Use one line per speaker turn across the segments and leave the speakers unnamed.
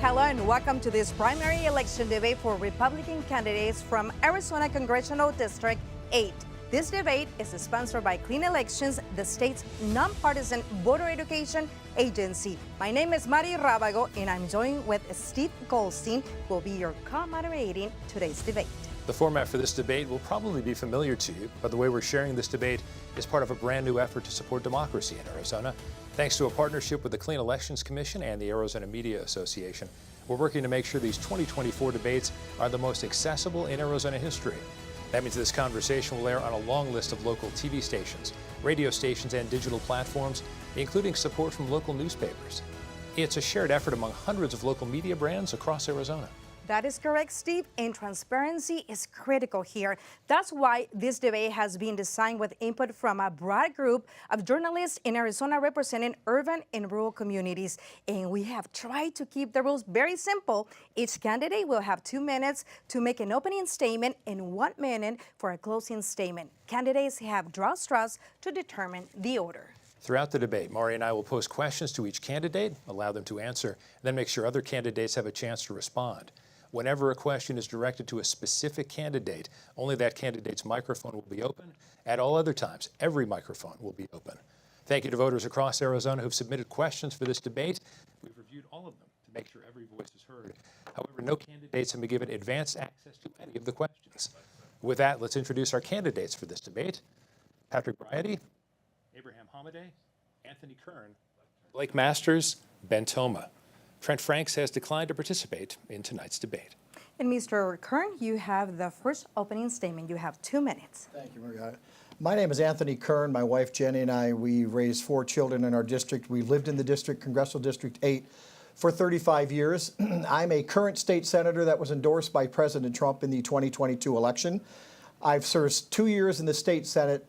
Hello and welcome to this primary election debate for Republican candidates from Arizona Congressional District 8. This debate is sponsored by Clean Elections, the state's nonpartisan voter education agency. My name is Mari Rábago and I'm joined with Steve Goldstein, who will be your co-moderating today's debate.
The format for this debate will probably be familiar to you, but the way we're sharing this debate is part of a brand new effort to support democracy in Arizona. Thanks to a partnership with the Clean Elections Commission and the Arizona Media Association, we're working to make sure these 2024 debates are the most accessible in Arizona history. That means this conversation will air on a long list of local TV stations, radio stations, and digital platforms, including support from local newspapers. It's a shared effort among hundreds of local media brands across Arizona.
That is correct, Steve, and transparency is critical here. That's why this debate has been designed with input from a broad group of journalists in Arizona representing urban and rural communities. And we have tried to keep the rules very simple. Each candidate will have 2 minutes to make an opening statement and 1 minute for a closing statement. Candidates have draw straws to determine the order.
Throughout the debate, Mari and I will pose questions to each candidate, allow them to answer, and then make sure other candidates have a chance to respond. Whenever a question is directed to a specific candidate, only that candidate's microphone will be open. At all other times, every microphone will be open. Thank you to voters across Arizona who've submitted questions for this debate. We've reviewed all of them to make sure every voice is heard. However, no candidates have been given advance access to any of the questions. With that, let's introduce our candidates for this debate. Patrick Briody, Abraham Hamadeh, Anthony Kern, Blake Masters, Ben Toma. Trent Franks has declined to participate in tonight's debate.
And Mr. Kern, you have the first opening statement. You have 2 minutes.
Thank you, Maria. My name is Anthony Kern. My wife Jenny and I, we raised 4 children in our district. We lived in the district, Congressional District 8, for 35 years. I'm a current state senator that was endorsed by President Trump in the 2022 election. I've served 2 years in the state Senate,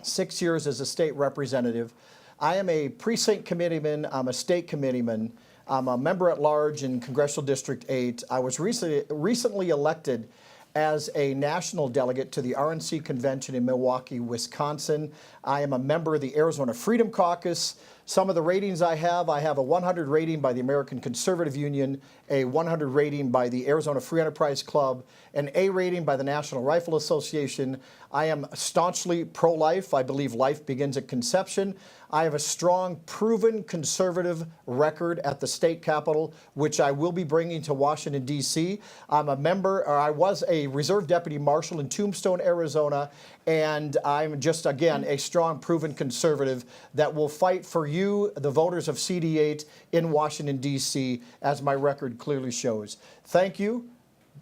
6 years as a state representative. I am a precinct committeeman. I'm a state committeeman. I'm a member at large in Congressional District 8. I was recently elected as a national delegate to the RNC convention in Milwaukee, Wisconsin. I am a member of the Arizona Freedom Caucus. Some of the ratings I have a 100 rating by the American Conservative Union, a 100 rating by the Arizona Free Enterprise Club, an A rating by the National Rifle Association. I am staunchly pro-life. I believe life begins at conception. I have a strong, proven conservative record at the state capitol, which I will be bringing to Washington, D.C. I'm a member, or I was a reserve deputy marshal in Tombstone, Arizona, and I'm just, again, a strong, proven conservative that will fight for you, the voters of CD8 in Washington, D.C., as my record clearly shows. Thank you.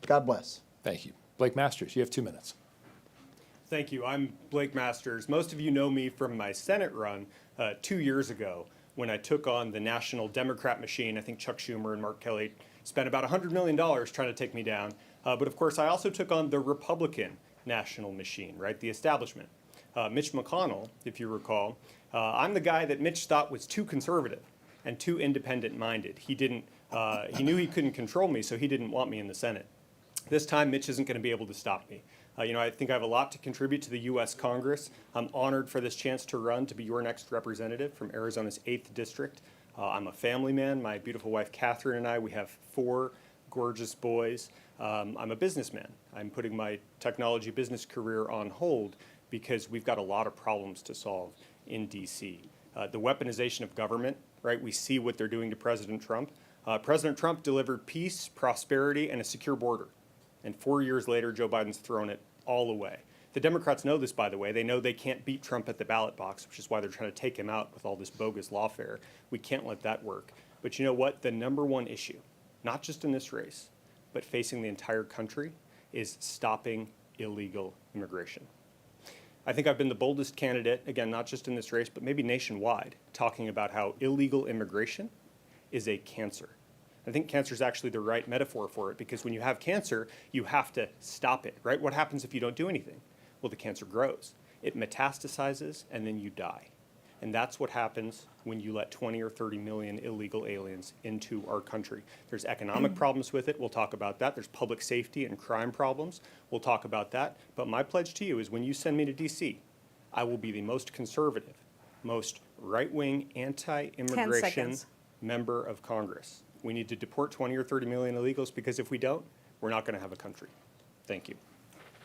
God bless.
Thank you. Blake Masters, you have 2 minutes.
Thank you. I'm Blake Masters. Most of you know me from my Senate run 2 years ago when I took on the national Democrat machine. I think Chuck Schumer and Mark Kelly spent about $100 million trying to take me down. But of course, I also took on the Republican national machine, right? The establishment. Mitch McConnell, if you recall, I'm the guy that Mitch thought was too conservative and too independent-minded. He knew he couldn't control me, so he didn't want me in the Senate. This time, Mitch isn't going to be able to stop me. I think I have a lot to contribute to the US Congress. I'm honored for this chance to run to be your next representative from Arizona's 8th District. I'm a family man. My beautiful wife, Catherine, and I, we have 4 gorgeous boys. I'm a businessman. I'm putting my technology business career on hold because we've got a lot of problems to solve in D.C. The weaponization of government, right? We see what they're doing to President Trump. President Trump delivered peace, prosperity, and a secure border. And 4 years later, Joe Biden's thrown it all away. The Democrats know this, by the way. They know they can't beat Trump at the ballot box, which is why they're trying to take him out with all this bogus lawfare. We can't let that work. But you know what? The number one issue, not just in this race, but facing the entire country, is stopping illegal immigration. I think I've been the boldest candidate, again, not just in this race, but maybe nationwide, talking about how illegal immigration is a cancer. I think cancer is actually the right metaphor for it, because when you have cancer, you have to stop it, right? What happens if you don't do anything? Well, the cancer grows. It metastasizes, and then you die. And that's what happens when you let 20 or 30 million illegal aliens into our country. There's economic problems with it. We'll talk about that. There's public safety and crime problems. We'll talk about that. But my pledge to you is when you send me to D.C., I will be the most conservative, most right-wing, anti-immigration member of Congress. We need to deport 20 or 30 million illegals, because if we don't, we're not going to have a country. Thank you.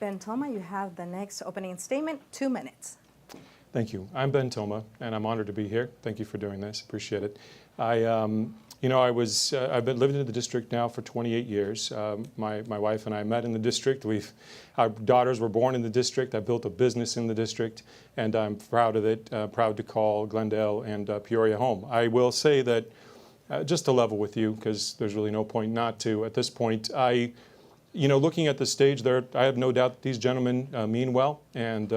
Ben Toma, you have the next opening statement, 2 minutes.
Thank you. I'm Ben Toma, and I'm honored to be here. Thank you for doing this. Appreciate it. I've been living in the district now for 28 years. My wife and I met in the district. Our daughters were born in the district. I built a business in the district, and I'm proud of it. Proud to call Glendale and Peoria home. I will say that, just to level with you, because there's really no point not to at this point. Looking at the stage there, I have no doubt that these gentlemen mean well, and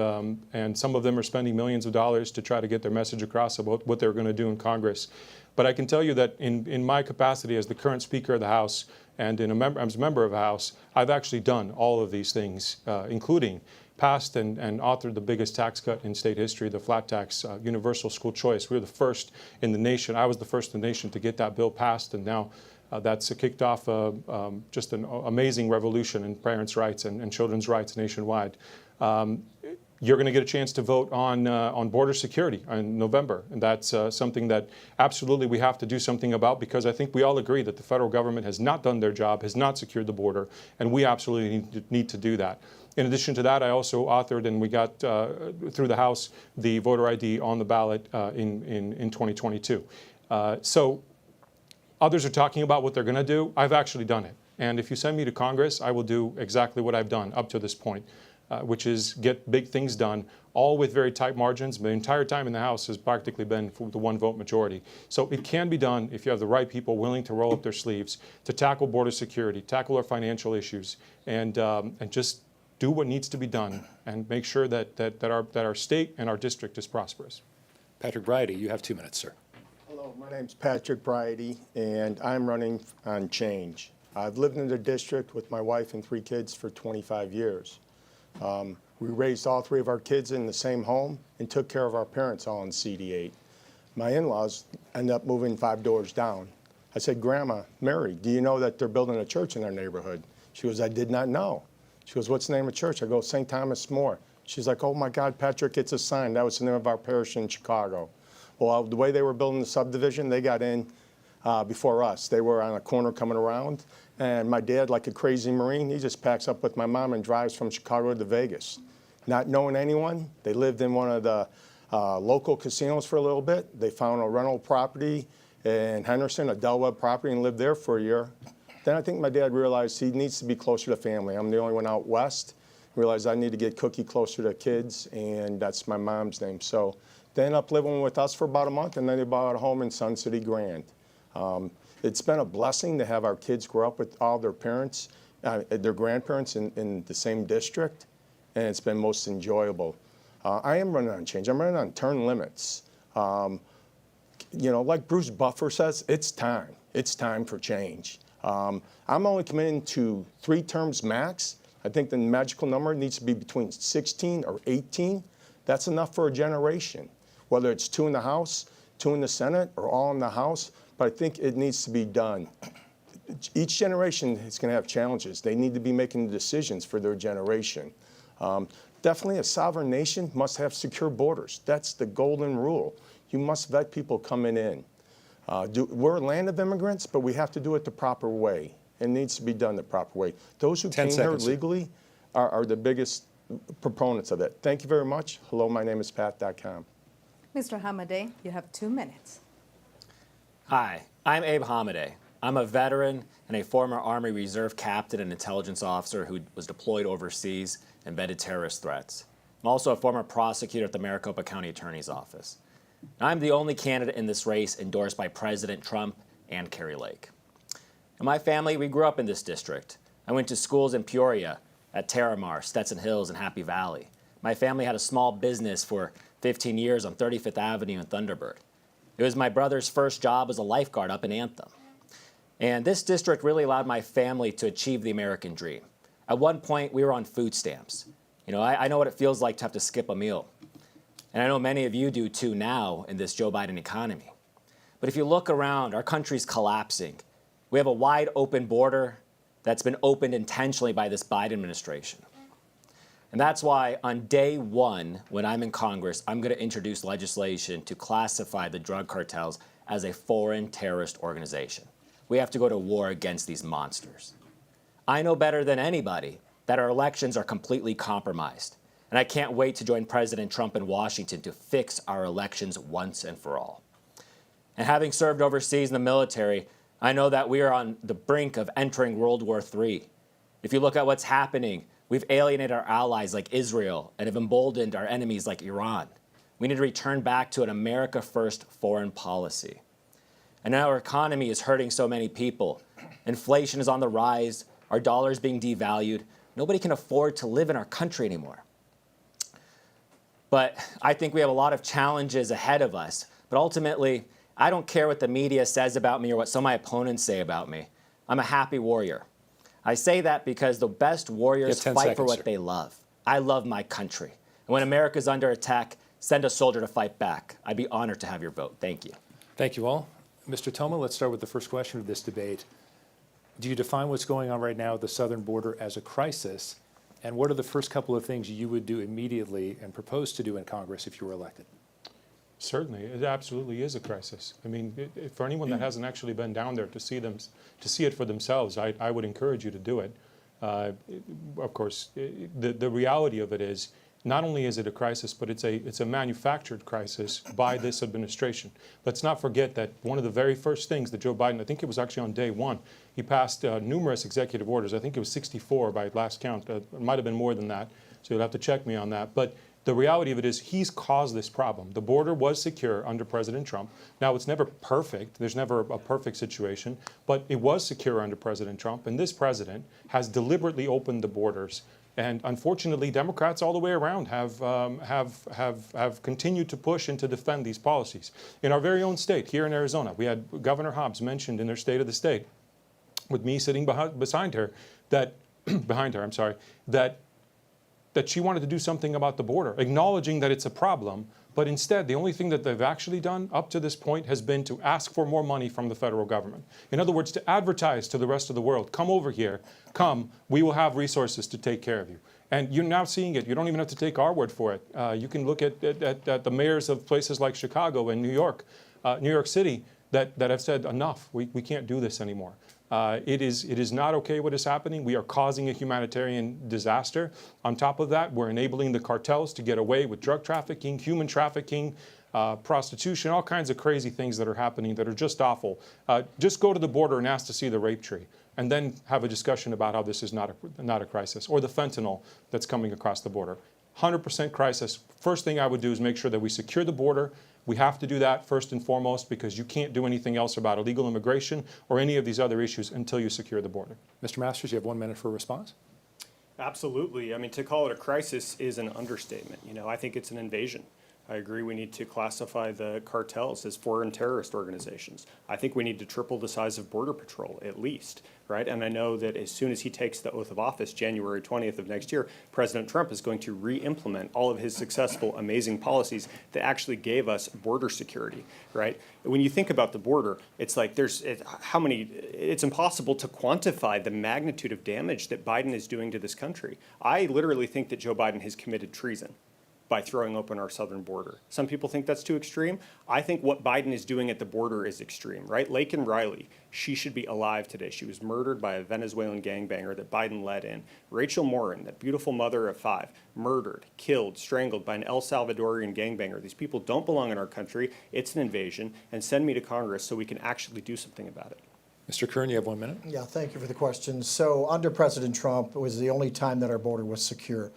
some of them are spending millions of dollars to try to get their message across about what they're going to do in Congress. But I can tell you that in my capacity as the current Speaker of the House and as a member of the House, I've actually done all of these things, including passed and authored the biggest tax cut in state history, the flat tax, universal school choice. We were the first in the nation. I was the first in the nation to get that bill passed, and now that's kicked off just an amazing revolution in parents' rights and children's rights nationwide. You're going to get a chance to vote on border security in November, and that's something that absolutely we have to do something about, because I think we all agree that the federal government has not done their job, has not secured the border, and we absolutely need to do that. In addition to that, I also authored, and we got through the House, the voter ID on the ballot in 2022. So others are talking about what they're going to do. I've actually done it. And if you send me to Congress, I will do exactly what I've done up to this point, which is get big things done, all with very tight margins. The entire time in the House has practically been for the one-vote majority. So it can be done if you have the right people willing to roll up their sleeves to tackle border security, tackle our financial issues, and just do what needs to be done and make sure that our state and our district is prosperous.
Patrick Briody, you have 2 minutes, sir.
Hello, my name's Patrick Briody, and I'm running on change. I've lived in the district with my wife and 3 kids for 25 years. We raised all 3 of our kids in the same home and took care of our parents all in CD8. My in-laws ended up moving 5 doors down. I said, Grandma, Mary, do you know that they're building a church in our neighborhood? She goes, I did not know. She goes, what's the name of the church? I go, St. Thomas More. She's like, oh my God, Patrick, it's a sign. That was the name of our parish in Chicago. Well, the way they were building the subdivision, they got in before us. They were on a corner coming around, and my dad, like a crazy Marine, he just packs up with my mom and drives from Chicago to Vegas. Not knowing anyone, they lived in one of the local casinos for a little bit. They found a rental property in Henderson, a Del Webb property, and lived there for a year. Then I think my dad realized he needs to be closer to family. I'm the only one out west. Realized I need to get Cookie closer to kids, and that's my mom's name. So they ended up living with us for about a month, and then they bought a home in Sun City Grand. It's been a blessing to have our kids grow up with all their parents, their grandparents in the same district, and it's been most enjoyable. I am running on change. I'm running on term limits. Like Bruce Buffer says, it's time. It's time for change. I'm only committing to 3 terms max. I think the magical number needs to be between 16 or 18. That's enough for a generation, whether it's 2 in the House, 2 in the Senate, or all in the House. But I think it needs to be done. Each generation is going to have challenges. They need to be making decisions for their generation. Definitely a sovereign nation must have secure borders. That's the golden rule. You must vet people coming in. We're a land of immigrants, but we have to do it the proper way. It needs to be done the proper way. Those who came here legally are the biggest proponents of it. Thank you very much. Hello, my name is Pat.com.
Mr. Hamadeh, you have 2 minutes.
Hi, I'm Abe Hamadeh. I'm a veteran and a former Army Reserve captain and intelligence officer who was deployed overseas and vetted terrorist threats. I'm also a former prosecutor at the Maricopa County Attorney's Office. I'm the only candidate in this race endorsed by President Trump and Kari Lake. In my family, we grew up in this district. I went to schools in Peoria, at Terramar, Stetson Hills, and Happy Valley. My family had a small business for 15 years on 35th Avenue in Thunderbird. It was my brother's first job as a lifeguard up in Anthem. And this district really allowed my family to achieve the American dream. At one point, we were on food stamps. I know what it feels like to have to skip a meal. And I know many of you do too now in this Joe Biden economy. But if you look around, our country's collapsing. We have a wide open border that's been opened intentionally by this Biden administration. And that's why on day 1, when I'm in Congress, I'm going to introduce legislation to classify the drug cartels as a foreign terrorist organization. we have to go to war against these monsters. I know better than anybody that our elections are completely compromised, and I can't wait to join President Trump in Washington to fix our elections once and for all. And having served overseas in the military, I know that we are on the brink of entering World War III. If you look at what's happening, we've alienated our allies like Israel and have emboldened our enemies like Iran. We need to return back to an America First foreign policy. And now our economy is hurting so many people. Inflation is on the rise, our dollar is being devalued. Nobody can afford to live in our country anymore. But I think we have a lot of challenges ahead of us. But ultimately, I don't care what the media says about me or what some of my opponents say about me. I'm a happy warrior. I say that because the best warriors fight for what they love. I love my country. And when America's under attack, send a soldier to fight back. I'd be honored to have your vote. Thank you.
Thank you all. Mr. Toma, let's start with the first question of this debate. Do you define what's going on right now at the southern border as a crisis? And what are the first couple of things you would do immediately and propose to do in Congress if you were elected?
Certainly, it absolutely is a crisis. I mean, for anyone that hasn't actually been down there to see it for themselves, I would encourage you to do it. Of course, the reality of it is, not only is it a crisis, but it's a manufactured crisis by this administration. Let's not forget that one of the very first things that Joe Biden, I think it was actually on day one, he passed numerous executive orders. I think it was 64 by last count. It might have been more than that, so you'll have to check me on that. But the reality of it is he's caused this problem. The border was secure under President Trump. Now, it's never perfect. There's never a perfect situation, but it was secure under President Trump. And this president has deliberately opened the borders. And unfortunately, Democrats all the way around have continued to push and to defend these policies. In our very own state, here in Arizona, we had Governor Hobbs mentioned in their State of the State, with me sitting beside her, that she wanted to do something about the border, acknowledging that it's a problem. But instead, the only thing that they've actually done up to this point has been to ask for more money from the federal government. In other words, to advertise to the rest of the world, come over here, come, we will have resources to take care of you. And you're now seeing it. You don't even have to take our word for it. You can look at the mayors of places like Chicago and New York City that have said, enough, we can't do this anymore. It is not okay what is happening. We are causing a humanitarian disaster. On top of that, we're enabling the cartels to get away with drug trafficking, human trafficking, prostitution, all kinds of crazy things that are happening that are just awful. Just go to the border and ask to see the rape tree, and then have a discussion about how this is not a crisis, or the fentanyl that's coming across the border. 100% crisis. First thing I would do is make sure that we secure the border. We have to do that first and foremost, because you can't do anything else about illegal immigration or any of these other issues until you secure the border.
Mr. Masters, you have 1 minute for a response.
Absolutely. I mean, to call it a crisis is an understatement. You know, I think it's an invasion. I agree we need to classify the cartels as foreign terrorist organizations. I think we need to triple the size of Border Patrol, at least, right? And I know that as soon as he takes the oath of office, January 20th of next year, President Trump is going to re-implement all of his successful, amazing policies that actually gave us border security, right? When you think about the border, it's like it's impossible to quantify the magnitude of damage that Biden is doing to this country. I literally think that Joe Biden has committed treason by throwing open our southern border. Some people think that's too extreme. I think what Biden is doing at the border is extreme, right? Laken Riley, she should be alive today. She was murdered by a Venezuelan gangbanger that Biden led in. Rachel Morin, that beautiful mother of 5, murdered, killed, strangled by an El Salvadorian gangbanger. These people don't belong in our country. It's an invasion, and send me to Congress so we can actually do something about it.
Mr. Kern, you have 1 minute.
Yeah, thank you for the question. So under President Trump, it was the only time that our border was secure.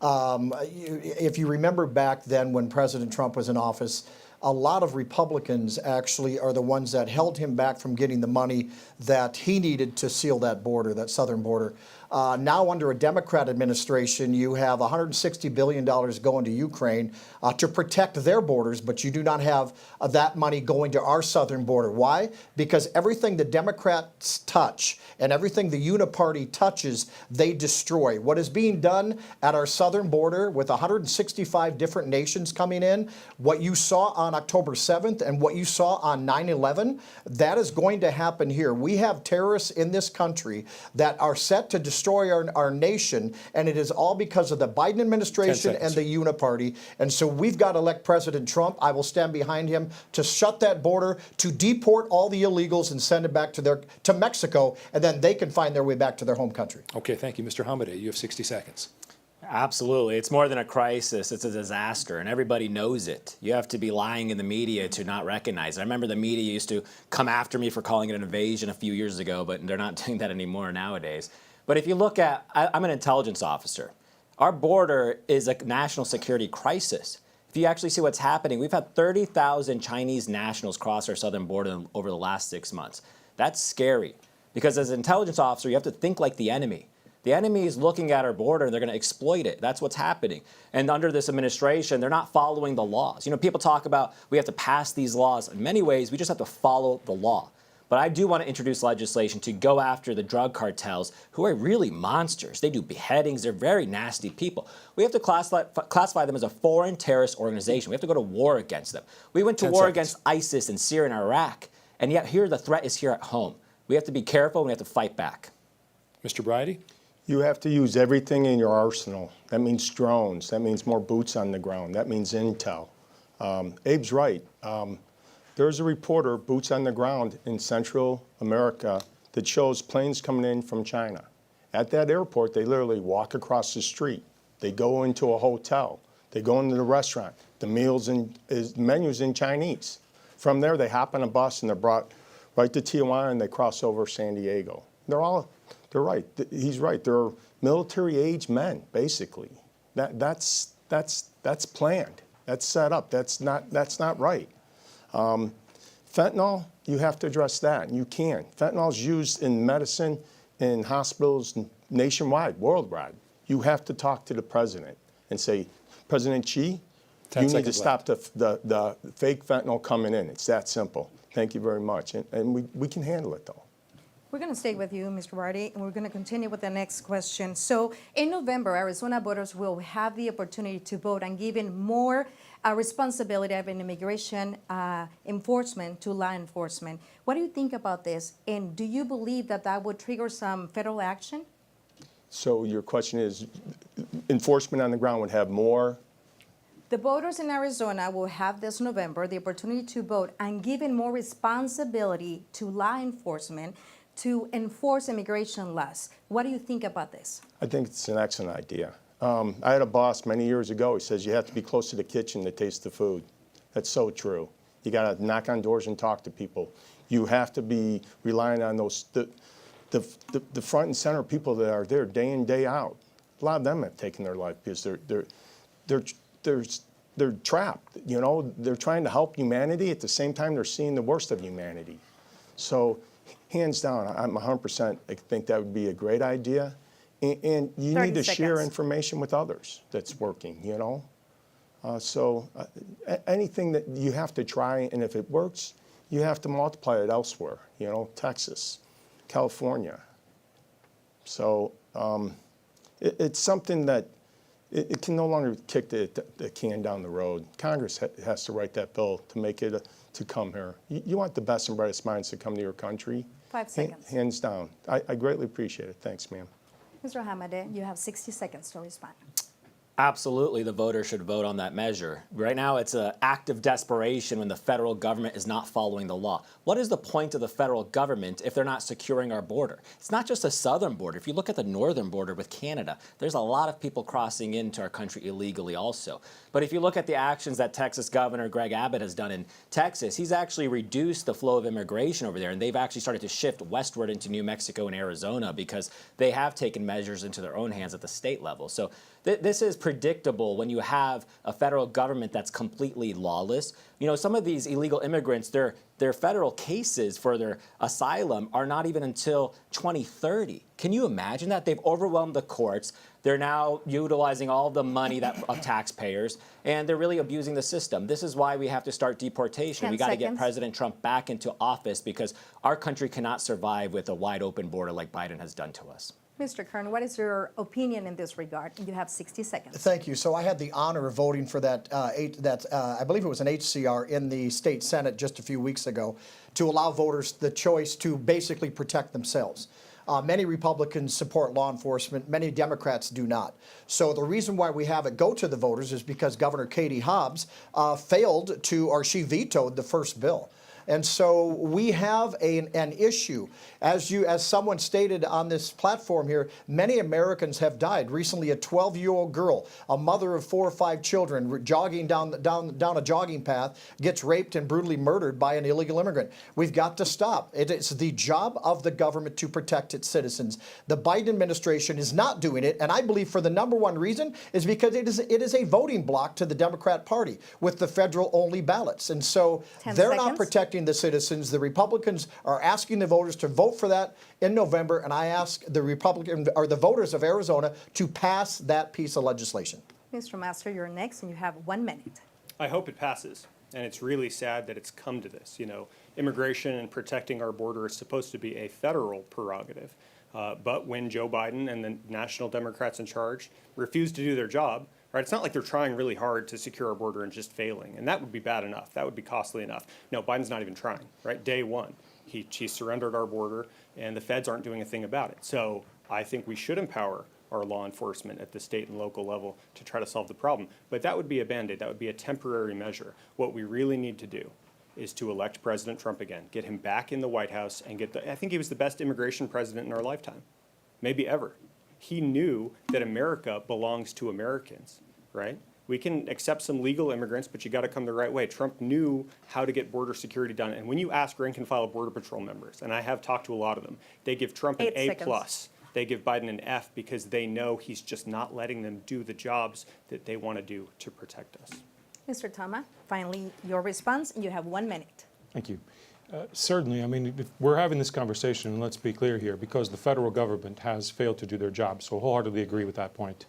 If you remember back then when President Trump was in office, a lot of Republicans actually are the ones that held him back from getting the money that he needed to seal that border, that southern border. Now under a Democrat administration, you have $160 billion going to Ukraine to protect their borders, but you do not have that money going to our southern border. Why? Because everything the Democrats touch and everything the Uniparty touches, they destroy. What is being done at our southern border with 165 different nations coming in, what you saw on October 7th and what you saw on 9/11, that is going to happen here. We have terrorists in this country that are set to destroy destroy our nation, and it is all because of the Biden administration and the Uniparty. And so we've got to elect President Trump. I will stand behind him to shut that border, to deport all the illegals and send them back to Mexico, and then they can find their way back to their home country.
Okay, thank you. Mr. Hamadeh, you have 60 seconds.
Absolutely. It's more than a crisis. It's a disaster, and everybody knows it. You have to be lying in the media to not recognize it. I remember the media used to come after me for calling it an invasion a few years ago, but they're not doing that anymore nowadays. But if you look at, I'm an intelligence officer. Our border is a national security crisis. If you actually see what's happening, we've had 30,000 Chinese nationals cross our southern border over the last 6 months. That's scary, because as an intelligence officer, you have to think like the enemy. The enemy is looking at our border, and they're going to exploit it. That's what's happening. And under this administration, they're not following the laws. You know, people talk about we have to pass these laws. In many ways, we just have to follow the law. But I do want to introduce legislation to go after the drug cartels, who are really monsters. They do beheadings. They're very nasty people. We have to classify them as a foreign terrorist organization. We have to go to war against them. We went to war against ISIS in Syria and Iraq, and yet here the threat is here at home. We have to be careful, and we have to fight back.
Mr. Briody?
You have to use everything in your arsenal. That means drones. That means more boots on the ground. That means intel. Abe's right. There's a reporter, boots on the ground in Central America, that shows planes coming in from China. At that airport, they literally walk across the street. They go into a hotel. They go into the restaurant. The menu's in Chinese. From there, they hop on a bus and they're brought right to Tijuana, and they cross over San Diego. They're right. He's right. They're military-age men, basically. That's planned. That's set up. That's not right. Fentanyl, you have to address that, and you can. Fentanyl is used in medicine, in hospitals nationwide, worldwide. You have to talk to the president and say, President Xi, you need to stop the fake fentanyl coming in. It's that simple. Thank you very much. And we can handle it, though.
We're going to stay with you, Mr. Briody, and we're going to continue with the next question. So in November, Arizona voters will have the opportunity to vote and given more responsibility of an immigration enforcement to law enforcement. What do you think about this? And do you believe that that would trigger some federal action?
So your question is, enforcement on the ground would have more?
The voters in Arizona will have this November the opportunity to vote and given more responsibility to law enforcement to enforce immigration laws. What do you think about this?
I think it's an excellent idea. I had a boss many years ago. He says you have to be close to the kitchen to taste the food. That's so true. You got to knock on doors and talk to people. You have to be relying on those the front and center people that are there day in, day out. A lot of them have taken their life because they're trapped. You know, they're trying to help humanity. At the same time, they're seeing the worst of humanity. So, hands down, I'm 100%. I think that would be a great idea. And you need to share information with others that's working, you know. Anything that you have to try, and if it works, you have to multiply it elsewhere, you know, Texas, California. So it's something that it can no longer kick the can down the road. Congress has to write that bill to make it to come here. You want the best and brightest minds to come to your country.
5 seconds.
Hands down. I greatly appreciate it. Thanks, ma'am.
Mr. Hamadeh, you have 60 seconds to respond.
Absolutely, the voters should vote on that measure. Right now, it's an act of desperation when the federal government is not following the law. What is the point of the federal government if they're not securing our border? It's not just the southern border. If you look at the northern border with Canada, there's a lot of people crossing into our country illegally also. But if you look at the actions that Texas Governor Greg Abbott has done in Texas, he's actually reduced the flow of immigration over there, and they've actually started to shift westward into New Mexico and Arizona because they have taken measures into their own hands at the state level. So this is predictable when you have a federal government that's completely lawless. You know, some of these illegal immigrants, their federal cases for their asylum are not even until 2030. Can you imagine that? They've overwhelmed the courts. They're now utilizing all the money of taxpayers, and they're really abusing the system. This is why we have to start deportation. We got to get President Trump back into office because our country cannot survive with a wide open border like Biden has done to us.
Mr. Kern, what is your opinion in this regard? You have 60 seconds.
Thank you. So I had the honor of voting for that, I believe it was an HCR in the state Senate just a few weeks ago to allow voters the choice to basically protect themselves. Many Republicans support law enforcement. Many Democrats do not. So the reason why we have it go to the voters is because Governor Katie Hobbs failed to, or she vetoed the first bill. And so we have an issue. As someone stated on this platform here, many Americans have died. Recently, a 12-year-old girl, a mother of 4 or 5 children, jogging down a jogging path, gets raped and brutally murdered by an illegal immigrant. We've got to stop. It is the job of the government to protect its citizens. The Biden administration is not doing it, and I believe for the number one reason is because it is a voting bloc to the Democrat Party with the federal-only ballots. And so they're not protecting the citizens. The Republicans are asking the voters to vote for that in November, and I ask the voters of Arizona to pass that piece of legislation.
Mr. Master, you're next, and you have 1 minute.
I hope it passes, and it's really sad that it's come to this. You know, immigration and protecting our border is supposed to be a federal prerogative, but when Joe Biden and the national Democrats in charge refuse to do their job, right? It's not like they're trying really hard to secure our border and just failing, and that would be bad enough. That would be costly enough. No, Biden's not even trying, right? Day one, he surrendered our border, and the feds aren't doing a thing about it. So I think we should empower our law enforcement at the state and local level to try to solve the problem. But that would be a Band-Aid. That would be a temporary measure. What we really need to do is to elect President Trump again, get him back in the White House, and I think he was the best immigration president in our lifetime, maybe ever. He knew that America belongs to Americans, right? We can accept some legal immigrants, but you got to come the right way. Trump knew how to get border security done. And when you ask rank and file Border Patrol members, and I have talked to a lot of them, they give Trump an A+. They give Biden an F because they know he's just not letting them do the jobs that they want to do to protect us.
Mr. Toma, finally, your response, and you have 1 minute.
Thank you. Certainly, I mean, if we're having this conversation, and let's be clear here, because the federal government has failed to do their job, so wholeheartedly agree with that point.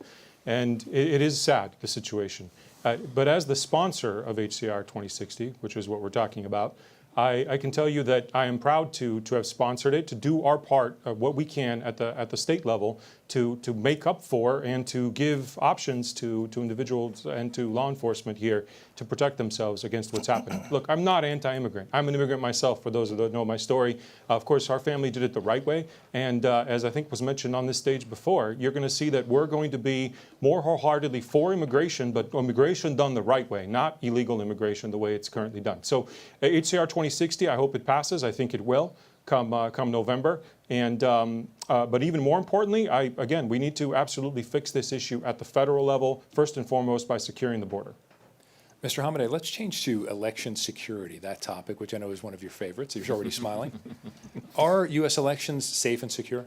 And it is sad, the situation. But as the sponsor of HCR 2060, which is what we're talking about, I can tell you that I am proud to have sponsored it, to do our part of what we can at the state level to make up for and to give options to individuals and to law enforcement here to protect themselves against what's happening. Look, I'm not anti-immigrant. I'm an immigrant myself, for those who don't know my story. Of course, our family did it the right way. And as I think was mentioned on this stage before, you're going to see that we're going to be more wholeheartedly for immigration, but immigration done the right way, not illegal immigration the way it's currently done. So HCR 2060, I hope it passes. I think it will come November. And but even more importantly, again, we need to absolutely fix this issue at the federal level, first and foremost by securing the border.
Mr. Hamadeh, let's change to election security, that topic, which I know is one of your favorites. You're already smiling. Are U.S. elections safe and secure?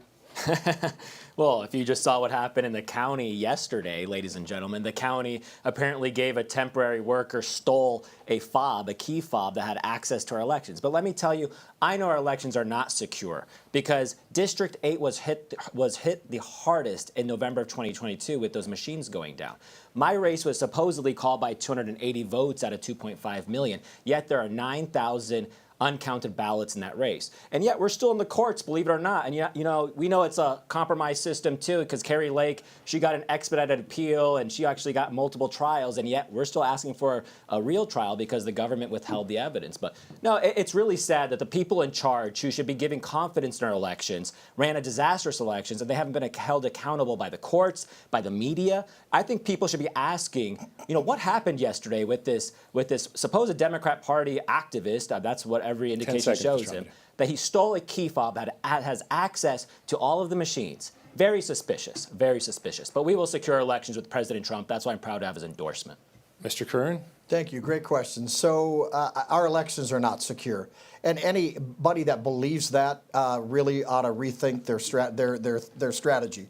Well, if you just saw what happened in the county yesterday, ladies and gentlemen, the county apparently gave a temporary worker, stole a fob, a key fob that had access to our elections. But let me tell you, I know our elections are not secure because District 8 was hit the hardest in November of 2022 with those machines going down. My race was supposedly called by 280 votes out of 2.5 million, yet there are 9,000 uncounted ballots in that race. And yet we're still in the courts, believe it or not. And you know, we know it's a compromised system too, because Carrie Lake, she got an expedited appeal and she actually got multiple trials, and yet we're still asking for a real trial because the government withheld the evidence. But no, it's really sad that the people in charge who should be giving confidence in our elections ran a disastrous elections, and they haven't been held accountable by the courts, by the media. I think people should be asking, you know, what happened yesterday with this supposed Democrat Party activist, that's what every indication shows him, that he stole a key fob that has access to all of the machines. Very suspicious, very suspicious. But we will secure elections with President Trump. That's why I'm proud to have his endorsement.
Mr. Kern?
Thank you. Great question. So our elections are not secure. And anybody that believes that really ought to rethink their strategy.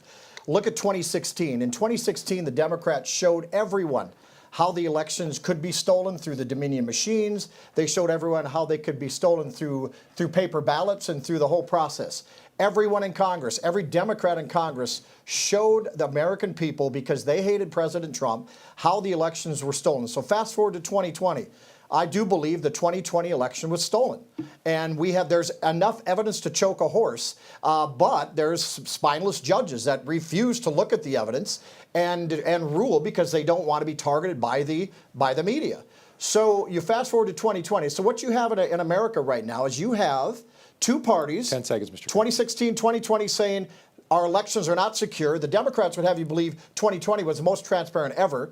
Look at 2016. In 2016, the Democrats showed everyone how the elections could be stolen through the Dominion machines. They showed everyone how they could be stolen through paper ballots and through the whole process. Everyone in Congress, every Democrat in Congress showed the American people, because they hated President Trump, how the elections were stolen. So fast forward to 2020. I do believe the 2020 election was stolen. And there's enough evidence to choke a horse, but there's spineless judges that refuse to look at the evidence and rule because they don't want to be targeted by the media. So you fast forward to 2020. So what you have in America right now is you have two parties,
10 seconds, Mr.
2016, 2020, saying our elections are not secure. The Democrats would have you believe 2020 was the most transparent ever.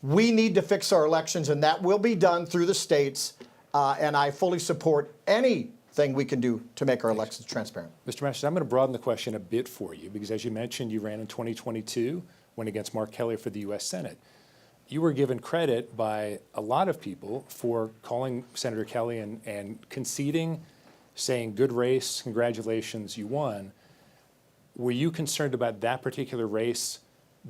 We need to fix our elections, and that will be done through the states. And I fully support anything we can do to make our elections transparent.
Mr. Masters, I'm going to broaden the question a bit for you because, as you mentioned, you ran in 2022, went against Mark Kelly for the U.S. Senate. You were given credit by a lot of people for calling Senator Kelly and conceding, saying, good race, congratulations, you won. Were you concerned about that particular race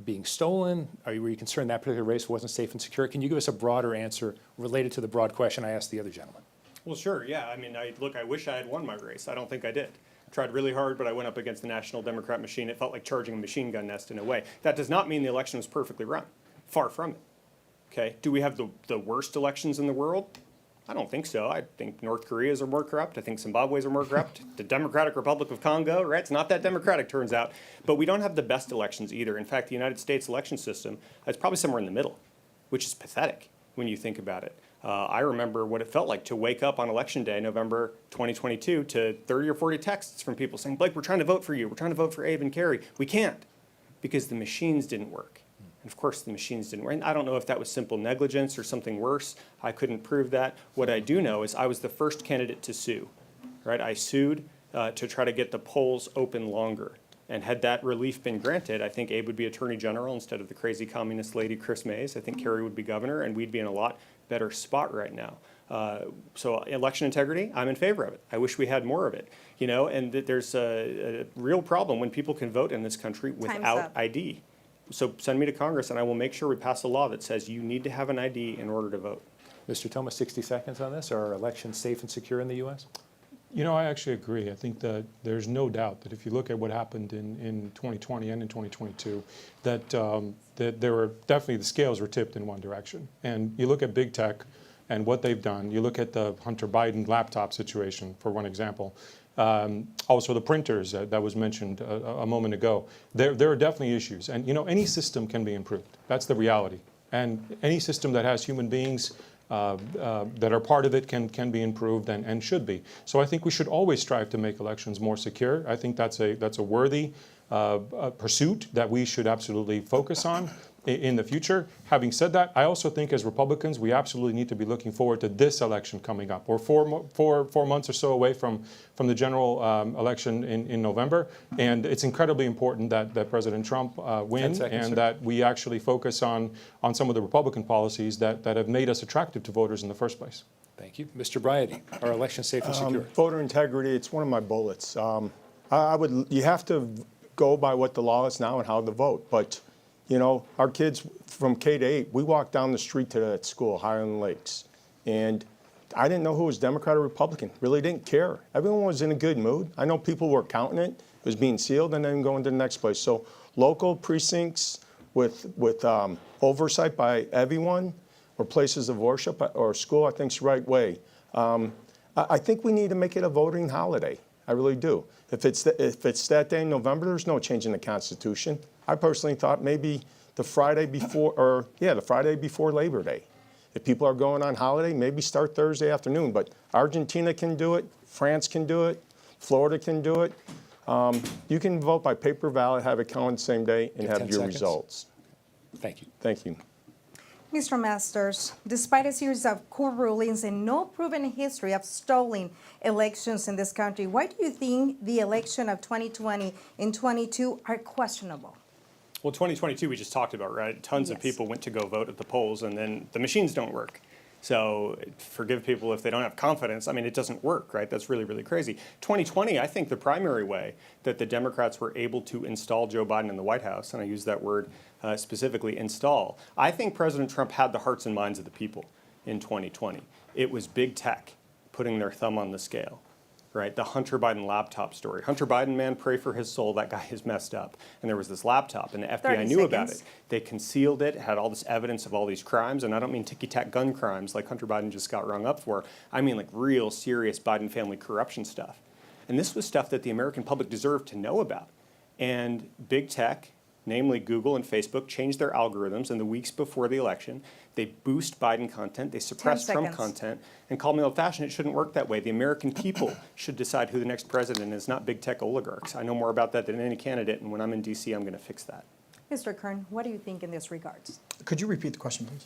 being stolen? Were you concerned that particular race wasn't safe and secure? Can you give us a broader answer related to the broad question I asked the other gentleman?
Well, sure, yeah. I mean, look, I wish I had won my race. I don't think I did. Tried really hard, but I went up against the National Democrat machine. It felt like charging a machine gun nest in a way. That does not mean the election was perfectly run. Far from it. Okay, do we have the worst elections in the world? I don't think so. I think North Korea's are more corrupt. I think Zimbabwe's are more corrupt. The Democratic Republic of Congo, right? It's not that democratic, turns out. But we don't have the best elections either. In fact, the United States election system is probably somewhere in the middle, which is pathetic when you think about it. I remember what it felt like to wake up on Election Day, November 2022, to 30 or 40 texts from people saying, Blake, we're trying to vote for you. We're trying to vote for Abe and Kerry. We can't because the machines didn't work. And of course, the machines didn't work. And I don't know if that was simple negligence or something worse. I couldn't prove that. What I do know is I was the first candidate to sue. Right? I sued to try to get the polls open longer. And had that relief been granted, I think Abe would be Attorney General instead of the crazy communist lady Chris Mays. I think Kerry would be governor, and we'd be in a lot better spot right now. So election integrity, I'm in favor of it. I wish we had more of it. You know, and there's a real problem when people can vote in this country without ID. So send me to Congress, and I will make sure we pass a law that says you need to have an ID in order to vote.
Mr. Toma, 60 seconds on this. Are elections safe and secure in the U.S.?
You know, I actually agree. I think that there's no doubt that if you look at what happened in 2020 and in 2022, that there were definitely, the scales were tipped in one direction. And you look at big tech and what they've done. You look at the Hunter Biden laptop situation, for one example. Also the printers that was mentioned a moment ago. There are definitely issues. And, you know, any system can be improved. That's the reality. And any system that has human beings that are part of it can be improved and should be. So I think we should always strive to make elections more secure. I think that's a worthy pursuit that we should absolutely focus on in the future. Having said that, I also think as Republicans, we absolutely need to be looking forward to this election coming up. We're four months or so away from the general election in November, and it's incredibly important that President Trump win and that we actually focus on some of the Republican policies that have made us attractive to voters in the first place.
Thank you. Mr. Briody, are elections safe and secure?
Voter integrity, it's one of my bullets. You have to go by what the law is now and how to vote, but you know, our kids from K to 8, we walked down the street to that school, Highland Lakes, and I didn't know who was Democrat or Republican. Really didn't care. Everyone was in a good mood. I know people were counting it. It was being sealed and then going to the next place. So local precincts with oversight by everyone, or places of worship or school, I think is the right way. I think we need to make it a voting holiday. I really do. If it's that day in November, there's no change in the Constitution. I personally thought maybe the Friday before Labor Day. If people are going on holiday, maybe start Thursday afternoon. But Argentina can do it, France can do it, Florida can do it. You can vote by paper ballot, have it count the same day, and have your results.
Thank you.
Thank you.
Mr. Masters, despite a series of court rulings and no proven history of stolen elections in this country, why do you think the election of 2020 and 22 are questionable?
Well, 2022 we just talked about, right? Tons of people went to go vote at the polls, and then the machines don't work. So forgive people if they don't have confidence. I mean, it doesn't work, right? That's really, really crazy. 2020, I think the primary way that the Democrats were able to install Joe Biden in the White House, and I use that word specifically, install, I think President Trump had the hearts and minds of the people in 2020. It was big tech putting their thumb on the scale. Right, the Hunter Biden laptop story. Hunter Biden, man, pray for his soul. That guy is messed up. And there was this laptop, and the FBI knew about it. They concealed it, had all this evidence of all these crimes, and I don't mean ticky-tack gun crimes like Hunter Biden just got rung up for. I mean like real serious Biden family corruption stuff. And this was stuff that the American public deserved to know about. And big tech namely Google and Facebook, change their algorithms in the weeks before the election. They boost Biden content, they suppress
10
Trump
seconds.
content, and call me old-fashioned. It shouldn't work that way. The American people should decide who the next president is, not big tech oligarchs. I know more about that than any candidate, and when I'm in D.C., I'm going to fix that.
Mr. Kern, what do you think in this regards?
Could you repeat the question, please?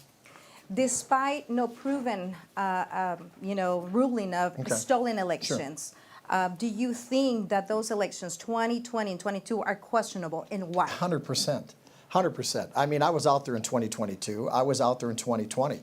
Despite no proven, ruling of
Okay.
stolen elections, do you think that those elections, 2020 and 22, are questionable, and why?
100%. 100%. I mean, I was out there in 2022. I was out there in 2020.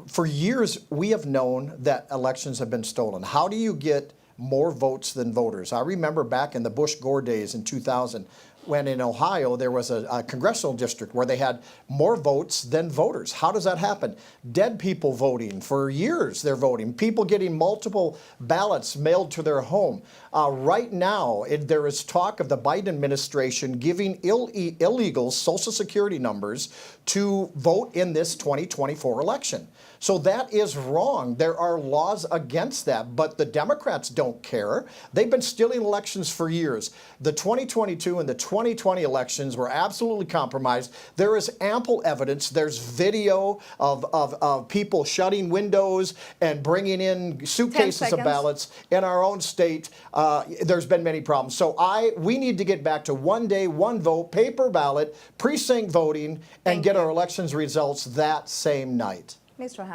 For years, we have known that elections have been stolen. How do you get more votes than voters? I remember back in the Bush-Gore days in 2000, when in Ohio there was a congressional district where they had more votes than voters. How does that happen? Dead people voting. For years they're voting. People getting multiple ballots mailed to their home. Right now there is talk of the Biden administration giving illegals Social Security numbers to vote in this 2024 election. So that is wrong. There are laws against that, but the Democrats don't care. They've been stealing elections for years. The 2022 and the 2020 elections were absolutely compromised. There is ample evidence. There's video of people shutting windows and bringing in suitcases of ballots in our own state. There's been many problems. So we need to get back to one day, one vote, paper ballot, precinct voting, and get our elections results that same night.
Mr.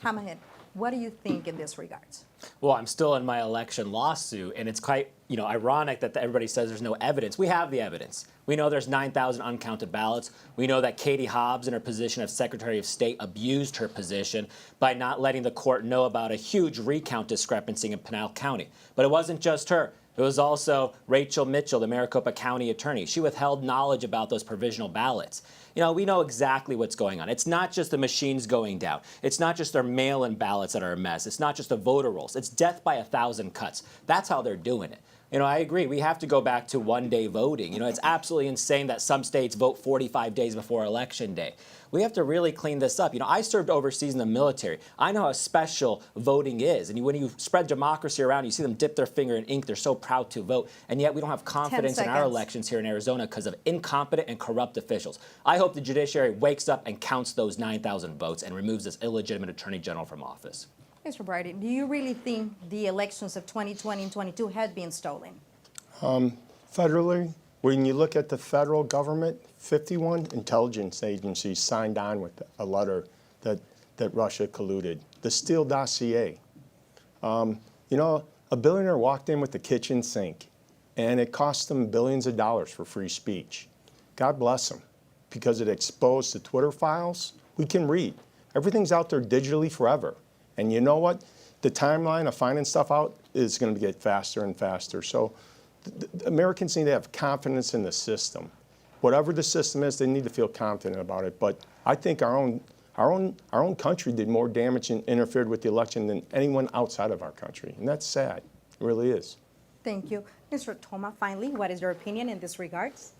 Hamadeh, what do you think in this regards?
Well, I'm still in my election lawsuit, and it's quite, ironic that everybody says there's no evidence. We have the evidence. We know there's 9,000 uncounted ballots. We know that Katie Hobbs, in her position of Secretary of State, abused her position by not letting the court know about a huge recount discrepancy in Pinal County. But it wasn't just her. It was also Rachel Mitchell, the Maricopa County attorney. She withheld knowledge about those provisional ballots. We know exactly what's going on. It's not just the machines going down. It's not just their mail-in ballots that are a mess. It's not just the voter rolls. It's death by 1,000 cuts. That's how they're doing it. I agree. We have to go back to one-day voting. It's absolutely insane that some states vote 45 days before Election Day. We have to really clean this up. I served overseas in the military. I know how special voting is. And when you spread democracy around, you see them dip their finger in ink. They're so proud to vote. And yet we don't have confidence in our elections here in Arizona because of incompetent and corrupt officials. I hope the judiciary wakes up and counts those 9,000 votes and removes this illegitimate attorney general from office.
Mr. Briody, do you really think the elections of 2020 and 22 had been stolen?
Federally, when you look at the federal government, 51 intelligence agencies signed on with a letter that Russia colluded. The Steele dossier. A billionaire walked in with the kitchen sink, and it cost them billions of dollars for free speech. God bless them, because it exposed the Twitter files. We can read. Everything's out there digitally forever. And you know what? The timeline of finding stuff out is going to get faster and faster. So Americans need to have confidence in the system. Whatever the system is, they need to feel confident about it. But I think our own country did more damage and interfered with the election than anyone outside of our country. And that's sad. It really is.
Thank you. Mr. Toma, finally, what is your opinion in this regards?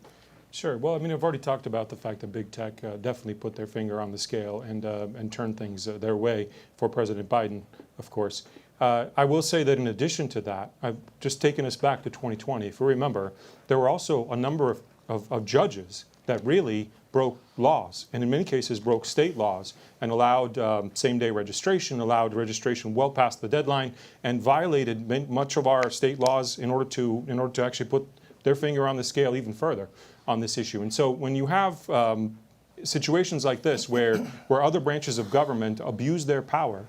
Sure. Well, I've already talked about the fact that big tech definitely put their finger on the scale and turned things their way for President Biden, of course. I will say that in addition to that, I've just taken us back to 2020. If you remember, there were also a number of judges that really broke laws, and in many cases broke state laws, and allowed same-day registration, allowed registration well past the deadline, and violated much of our state laws in order to actually put their finger on the scale even further on this issue. And so when you have situations like this where other branches of government abuse their power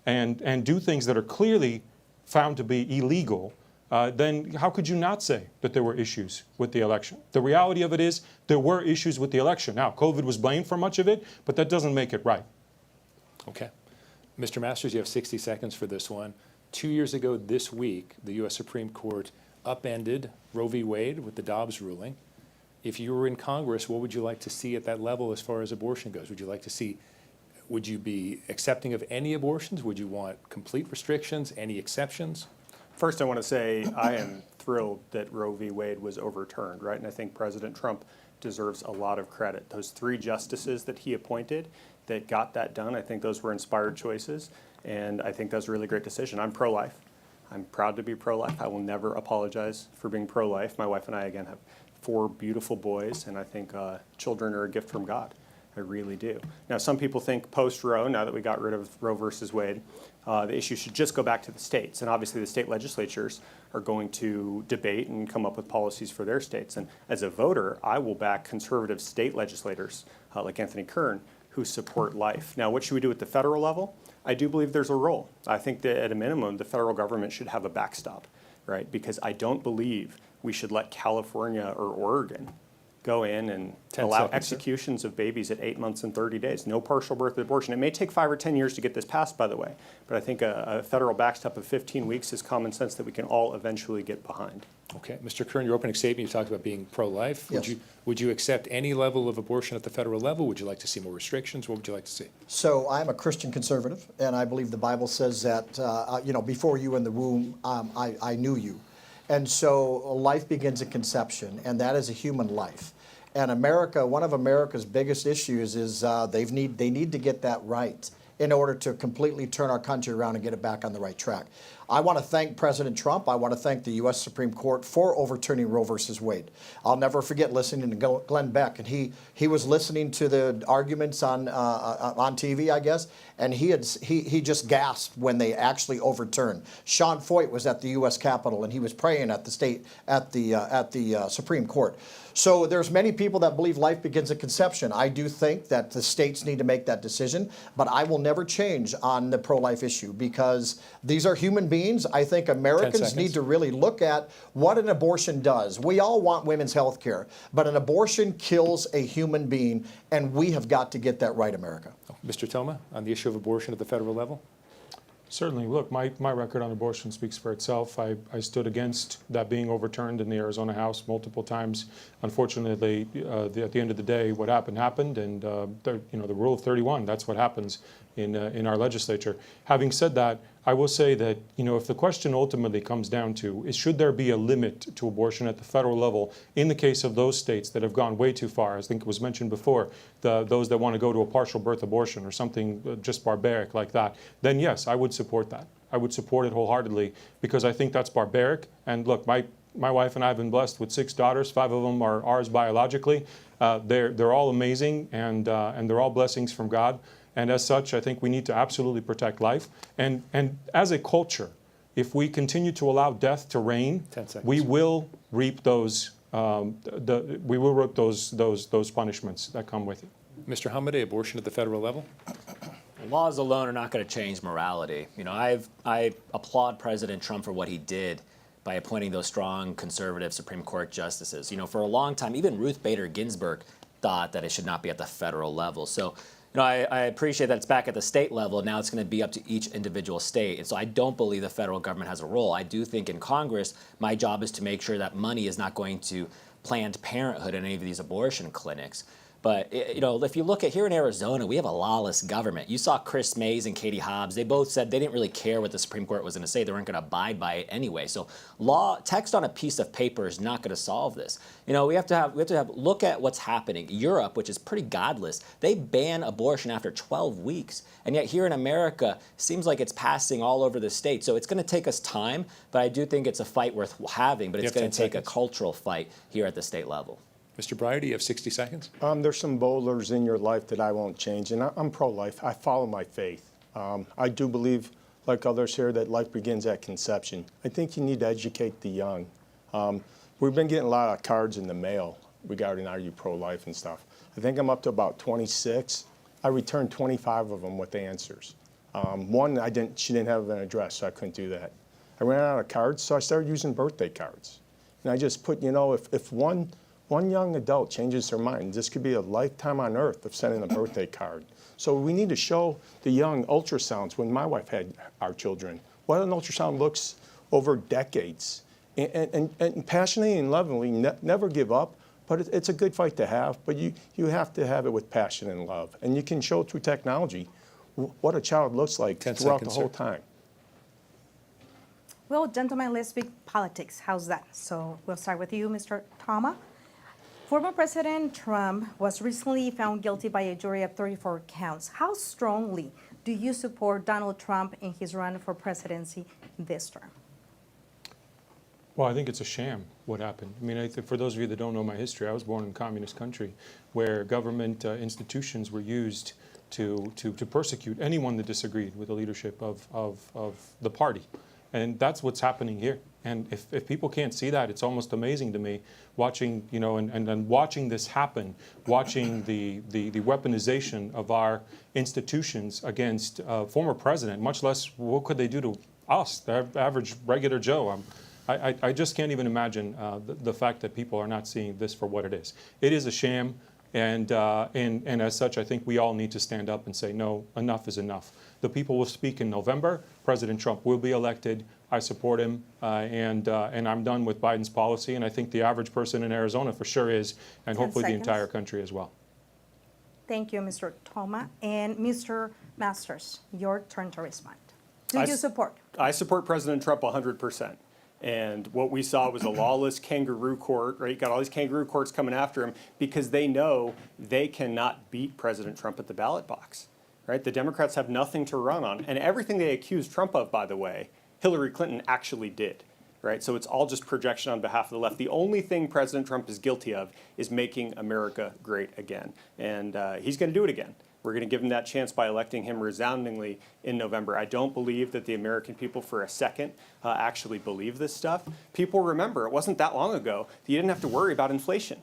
and do things that are clearly found to be illegal, then how could you not say that there were issues with the election? The reality of it is there were issues with the election. Now, COVID was blamed for much of it, but that doesn't make it right.
Okay. Mr. Masters, you have 60 seconds for this one. 2 years ago this week, the U.S. Supreme Court upended Roe v. Wade with the Dobbs ruling. If you were in Congress, what would you like to see at that level as far as abortion goes? Would you be accepting of any abortions? Would you want complete restrictions, any exceptions?
First, I want to say I am thrilled that Roe v. Wade was overturned, right? And I think President Trump deserves a lot of credit. Those 3 justices that he appointed that got that done, I think those were inspired choices, and I think that was a really great decision. I'm pro-life. I'm proud to be pro-life. I will never apologize for being pro-life. My wife and I, again, have 4 beautiful boys, and I think children are a gift from God. I really do. Now, some people think post-Roe, now that we got rid of Roe versus Wade, the issue should just go back to the states. And obviously the state legislatures are going to debate and come up with policies for their states. And as a voter, I will back conservative state legislators like Anthony Kern who support life. Now, what should we do at the federal level? I do believe there's a role. I think that at a minimum, the federal government should have a backstop, right? Because I don't believe we should let California or Oregon go in and allow executions of babies at 8 months and 30 days. No partial birth abortion. It may take 5 or 10 years to get this passed, by the way, but I think a federal backstop of 15 weeks is common sense that we can all eventually get behind.
Okay, Mr. Kern, your opening statement, you talked about being pro-life.
Yes.
Would you accept any level of abortion at the federal level? Would you like to see more restrictions? What would you like to see?
So I'm a Christian conservative, and I believe the Bible says that, before you in the womb, I knew you. And so life begins at conception, and that is a human life. And America, one of America's biggest issues is they need to get that right in order to completely turn our country around and get it back on the right track. I want to thank President Trump. I want to thank the U.S. Supreme Court for overturning Roe versus Wade. I'll never forget listening to Glenn Beck, and he was listening to the arguments on TV, I guess, and he just gasped when they actually overturned. Sean Foyt was at the U.S. Capitol, and he was praying at the Supreme Court. So there's many people that believe life begins at conception. I do think that the states need to make that decision, but I will never change on the pro-life issue because these are human beings. I think Americans need to really look at what an abortion does. We all want women's health care, but an abortion kills a human being, and we have got to get that right, America.
Mr. Toma, on the issue of abortion at the federal level?
Certainly. Look, my record on abortion speaks for itself. I stood against that being overturned in the Arizona House multiple times. Unfortunately, at the end of the day, what happened, and the rule of 31, that's what happens in our legislature. Having said that, I will say that, if the question ultimately comes down to is should there be a limit to abortion at the federal level in the case of those states that have gone way too far, I think it was mentioned before, those that want to go to a partial birth abortion or something just barbaric like that, then yes, I would support that. I would support it wholeheartedly because I think that's barbaric. And look, my wife and I have been blessed with 6 daughters. 5 of them are ours biologically. They're all amazing and they're all blessings from God. And as such, I think we need to absolutely protect life. And as a culture, if we continue to allow death to reign, we will reap those those punishments that come with it.
Mr. Hamadeh, abortion at the federal level?
Laws alone are not going to change morality. I applaud President Trump for what he did by appointing those strong conservative Supreme Court justices. For a long time, even Ruth Bader Ginsburg thought that it should not be at the federal level. So I appreciate that it's back at the state level. Now it's going to be up to each individual state. And so I don't believe the federal government has a role. I do think in Congress, my job is to make sure that money is not going to Planned Parenthood in any of these abortion clinics. But if you look at here in Arizona, we have a lawless government. You saw Chris Mays and Katie Hobbs. They both said they didn't really care what the Supreme Court was going to say. They weren't going to abide by it anyway. So text on a piece of paper is not going to solve this. We have to look at what's happening. Europe, which is pretty godless, they ban abortion after 12 weeks. And yet here in America, it seems like it's passing all over the state. So it's going to take us time, but I do think it's a fight worth having. But it's going to take a cultural fight here at the state level.
Mr. Briody, you have 60 seconds.
There's some boulders in your life that I won't change, and I'm pro-life. I follow my faith. I do believe, like others here, that life begins at conception. I think you need to educate the young. We've been getting a lot of cards in the mail regarding are you pro-life and stuff. I think I'm up to about 26. I returned 25 of them with answers. One, she didn't have an address, so I couldn't do that. I ran out of cards, so I started using birthday cards. And I just put, if one young adult changes their mind, this could be a lifetime on earth of sending a birthday card. So we need to show the young ultrasounds. When my wife had our children, what an ultrasound looks over decades. And passionately and lovingly, never give up, but it's a good fight to have, but you have to have it with passion and love. And you can show through technology what a child looks like throughout the whole time.
Well, gentlemen, let's speak politics. How's that? So we'll start with you, Mr. Toma. Former President Trump was recently found guilty by a jury of 34 counts. How strongly do you support Donald Trump in his run for presidency this term?
Well, I think it's a sham what happened. I mean, I think for those of you that don't know my history, I was born in a communist country where government institutions were used to persecute anyone that disagreed with the leadership of the party. And that's what's happening here. And if people can't see that, it's almost amazing to me watching, you know, and watching this happen, watching the weaponization of our institutions against a former president, much less what could they do to us, the average regular Joe. I just can't even imagine the fact that people are not seeing this for what it is. It is a sham, and as such, I think we all need to stand up and say, no, enough is enough. The people will speak in November. President Trump will be elected. I support him, and I'm done with Biden's policy, and I think the average person in Arizona for sure is, and
10
hopefully
seconds.
the entire country as well.
Thank you, Mr. Toma. And Mr. Masters, your turn to respond. Do you support?
I support President Trump 100%. And what we saw was a lawless kangaroo court, right? You got all these kangaroo courts coming after him because they know they cannot beat President Trump at the ballot box, right? The Democrats have nothing to run on. And everything they accused Trump of, by the way, Hillary Clinton actually did, right? So it's all just projection on behalf of the left. The only thing President Trump is guilty of is making America great again. And he's going to do it again. We're going to give him that chance by electing him resoundingly in November. I don't believe that the American people for a second actually believe this stuff. People remember, it wasn't that long ago that you didn't have to worry about inflation,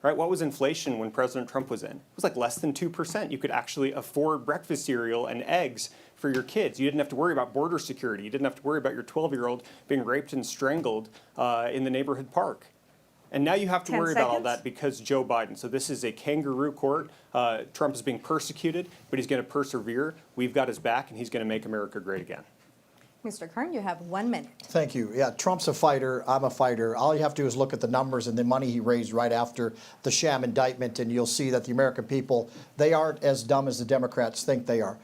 right? What was inflation when President Trump was in? It was like less than 2%. You could actually afford breakfast cereal and eggs for your kids. You didn't have to worry about border security. You didn't have to worry about your 12-year-old being raped and strangled in the neighborhood park. And now you have to
10
worry about all
seconds.
that because Joe Biden. So this is a kangaroo court. Trump is being persecuted, but he's going to persevere. We've got his back, and he's going to make America great again.
Mr. Kern, you have 1 minute.
Thank you. Yeah, Trump's a fighter. I'm a fighter. All you have to do is look at the numbers and the money he raised right after the sham indictment, and you'll see that the American people, they aren't as dumb as the Democrats think they are.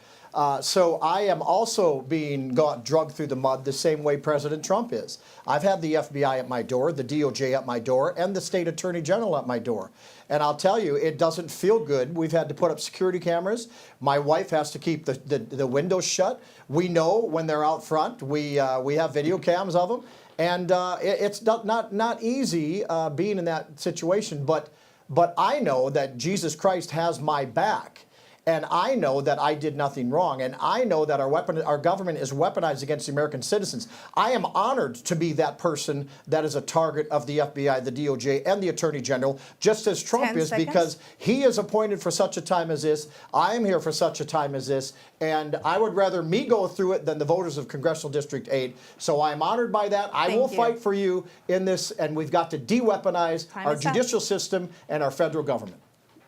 So I am also being drugged through the mud the same way President Trump is. I've had the FBI at my door, the DOJ at my door, and the state attorney general at my door. And I'll tell you, it doesn't feel good. We've had to put up security cameras. My wife has to keep the windows shut. We know when they're out front. We have video cams of them. And it's not easy being in that situation. But I know that Jesus Christ has my back. And I know that I did nothing wrong. And I know that our government is weaponized against the American citizens. I am honored to be that person that is a target of the FBI, the DOJ, and the Attorney General, just as Trump
10
is,
seconds.
because he is appointed for such a time as this. I am here for such a time as this. And I would rather me go through it than the voters of Congressional District 8. So I'm honored by that. I will fight for you in this. And we've got to de-weaponize
Time
our
is up.
judicial system and our federal government.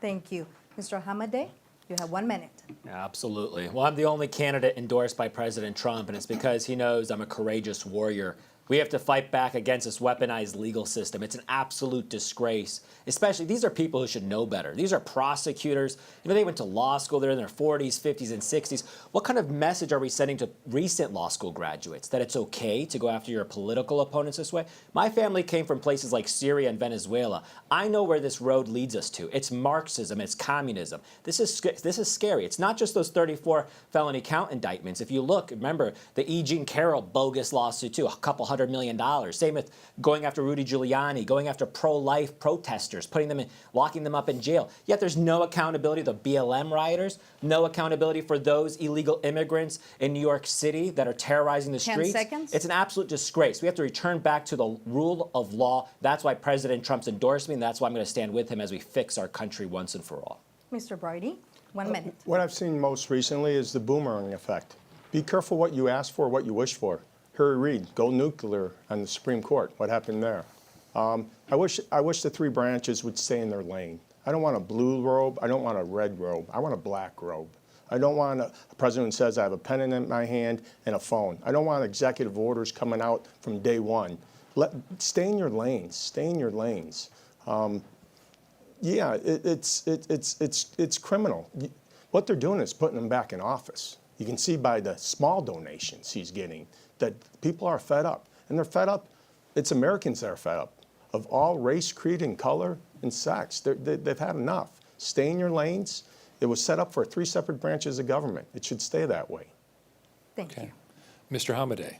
Thank you. Mr. Hamadeh, you have 1 minute.
Absolutely. Well, I'm the only candidate endorsed by President Trump, and it's because he knows I'm a courageous warrior. We have to fight back against this weaponized legal system. It's an absolute disgrace. Especially, these are people who should know better. These are prosecutors. You know, they went to law school. They're in their 40s, 50s, and 60s. What kind of message are we sending to recent law school graduates? That it's okay to go after your political opponents this way? My family came from places like Syria and Venezuela. I know where this road leads us to. It's Marxism. It's communism. This is scary. It's not just those 34 felony count indictments. If you look, remember, the E. Jean Carroll bogus lawsuit, too, a couple $100 million. Same with going after Rudy Giuliani, going after pro-life protesters, locking them up in jail. Yet there's no accountability to the BLM rioters, no accountability for those illegal immigrants in New York City that are terrorizing the
10
streets.
seconds.
It's an absolute disgrace. We have to return back to the rule of law. That's why President Trump's endorsed me, and that's why I'm going to stand with him as we fix our country once and for all.
Mr. Briody, 1 minute.
What I've seen most recently is the boomerang effect. Be careful what you ask for, what you wish for. Harry Reid, go nuclear on the Supreme Court. What happened there? I wish the three branches would stay in their lane. I don't want a blue robe. I don't want a red robe. I want a black robe. I don't want a president who says I have a pen in my hand and a phone. I don't want executive orders coming out from day one. Stay in your lanes. Stay in your lanes. Yeah, it's criminal. What they're doing is putting him back in office. You can see by the small donations he's getting that people are fed up. And they're fed up. It's Americans that are fed up of all race, creed, and color and sex. They've had enough. Stay in your lanes. It was set up for 3 separate branches of government. It should stay that way.
Thank you.
Mr. Hamadeh,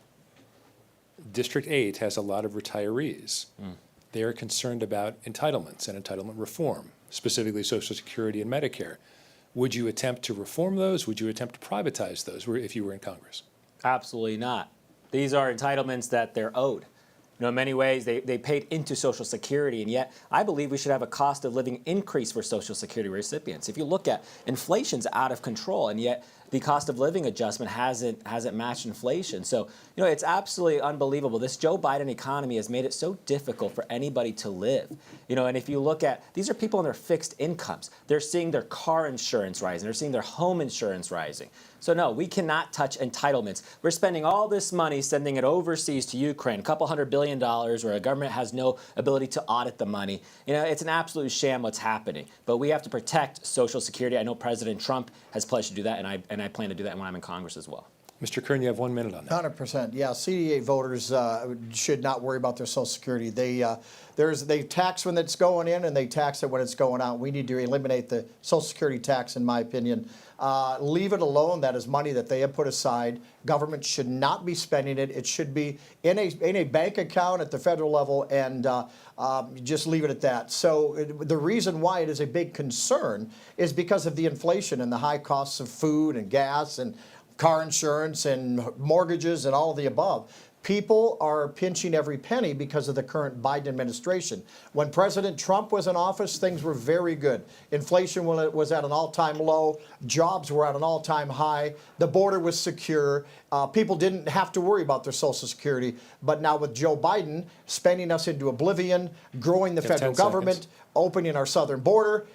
District 8 has a lot of retirees. They are concerned about entitlements and entitlement reform, specifically Social Security and Medicare. Would you attempt to reform those? Would you attempt to privatize those if you were in Congress?
Absolutely not. These are entitlements that they're owed. You know, in many ways, they paid into Social Security, and yet I believe we should have a cost of living increase for Social Security recipients. If you look at inflation's out of control, and yet the cost of living adjustment hasn't matched inflation. So, you know, it's absolutely unbelievable. This Joe Biden economy has made it so difficult for anybody to live. You know, and if you look at, these are people on their fixed incomes. They're seeing their car insurance rising. They're seeing their home insurance rising. So no, we cannot touch entitlements. We're spending all this money sending it overseas to Ukraine, a couple $100 billion where a government has no ability to audit the money. You know, it's an absolute sham what's happening. But we have to protect Social Security. I know President Trump has pledged to do that, and I plan to do that when I'm in Congress as well.
Mr. Kern, you have 1 minute on that.
100%. Yeah, CD8 voters should not worry about their Social Security. They tax when it's going in and they tax it when it's going out. We need to eliminate the Social Security tax, in my opinion. Leave it alone. That is money that they have put aside. Government should not be spending it. It should be in a bank account at the federal level, and just leave it at that. So the reason why it is a big concern is because of the inflation and the high costs of food and gas and car insurance and mortgages and all of the above. People are pinching every penny because of the current Biden administration. When President Trump was in office, things were very good. Inflation was at an all-time low. Jobs were at an all-time high. The border was secure. People didn't have to worry about their Social Security. But now with Joe Biden spending us into oblivion, growing the federal government, opening our southern border,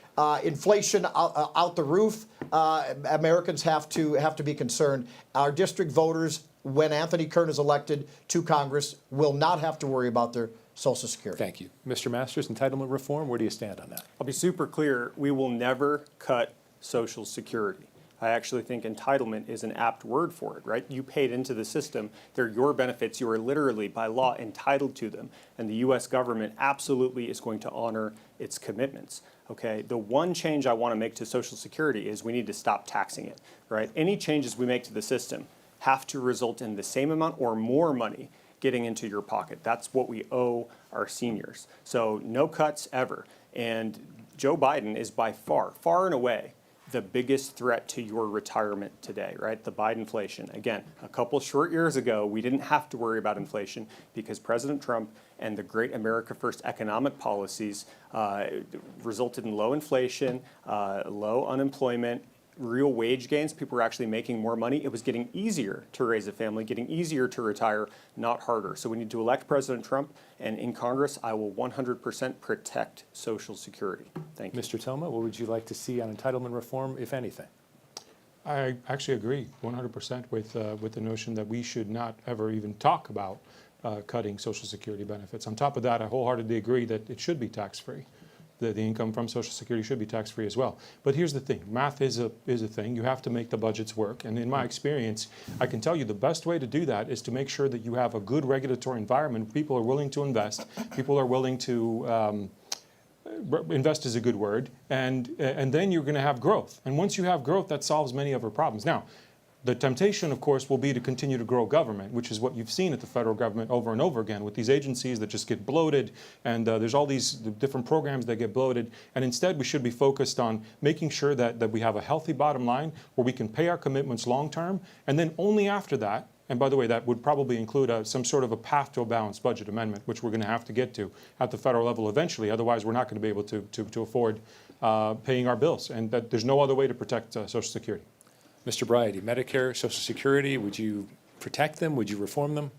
inflation out the roof, Americans have to be concerned. Our district voters, when Anthony Kern is elected to Congress, will not have to worry about their Social Security.
Thank you. Mr. Masters, entitlement reform, where do you stand on that?
I'll be super clear. We will never cut Social Security. I actually think entitlement is an apt word for it, right? You paid into the system. They're your benefits. You are literally, by law, entitled to them. And the U.S. government absolutely is going to honor its commitments. Okay, the one change I want to make to Social Security is we need to stop taxing it, right? Any changes we make to the system have to result in the same amount or more money getting into your pocket. That's what we owe our seniors. So no cuts ever. And Joe Biden is by far and away the biggest threat to your retirement today, right? The Bidenflation. Again, a couple short years ago, we didn't have to worry about inflation because President Trump and the great America First economic policies resulted in low inflation, low unemployment, real wage gains. People were actually making more money. It was getting easier to raise a family, getting easier to retire, not harder. So we need to elect President Trump, and in Congress, I will 100% protect Social Security. Thank you.
Mr. Toma, what would you like to see on entitlement reform, if anything?
I actually agree 100% with the notion that we should not ever even talk about cutting Social Security benefits. On top of that, I wholeheartedly agree that it should be tax-free. The income from Social Security should be tax-free as well. But here's the thing. Math is a thing. You have to make the budgets work. And in my experience, I can tell you the best way to do that is to make sure that you have a good regulatory environment. People are willing to invest. People are willing to invest is a good word. And then you're going to have growth. And once you have growth, that solves many of our problems. Now, the temptation, of course, will be to continue to grow government, which is what you've seen at the federal government over and over again with these agencies that just get bloated, and there's all these different programs that get bloated. And instead, we should be focused on making sure that we have a healthy bottom line where we can pay our commitments long term, and then only after that, and by the way, that would probably include some sort of a path to a balanced budget amendment, which we're going to have to get to at the federal level eventually. Otherwise, we're not going to be able to afford paying our bills, and that there's no other way to protect Social Security.
Mr. Briody, Medicare, Social Security, would you protect them? Would you reform them?